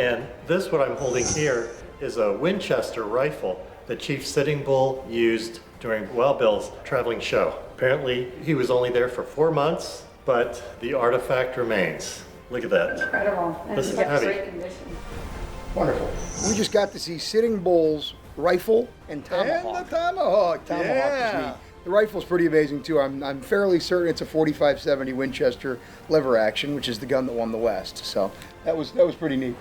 And this, what I'm holding here, is a Winchester rifle that Chief Sitting Bull used during Wild Bill's traveling show. Apparently, he was only there for 4 months, but the artifact remains. Look at that. Incredible. And This it's is got heavy. great condition. Wonderful. We just got to see Sitting Bull's rifle and Tomahawk. And the Tomahawk, Tomahawk yeah. was neat. The rifle's pretty amazing too. I'm fairly certain it's a 45-70 Winchester lever action, which is the gun that won the West. So that was pretty neat.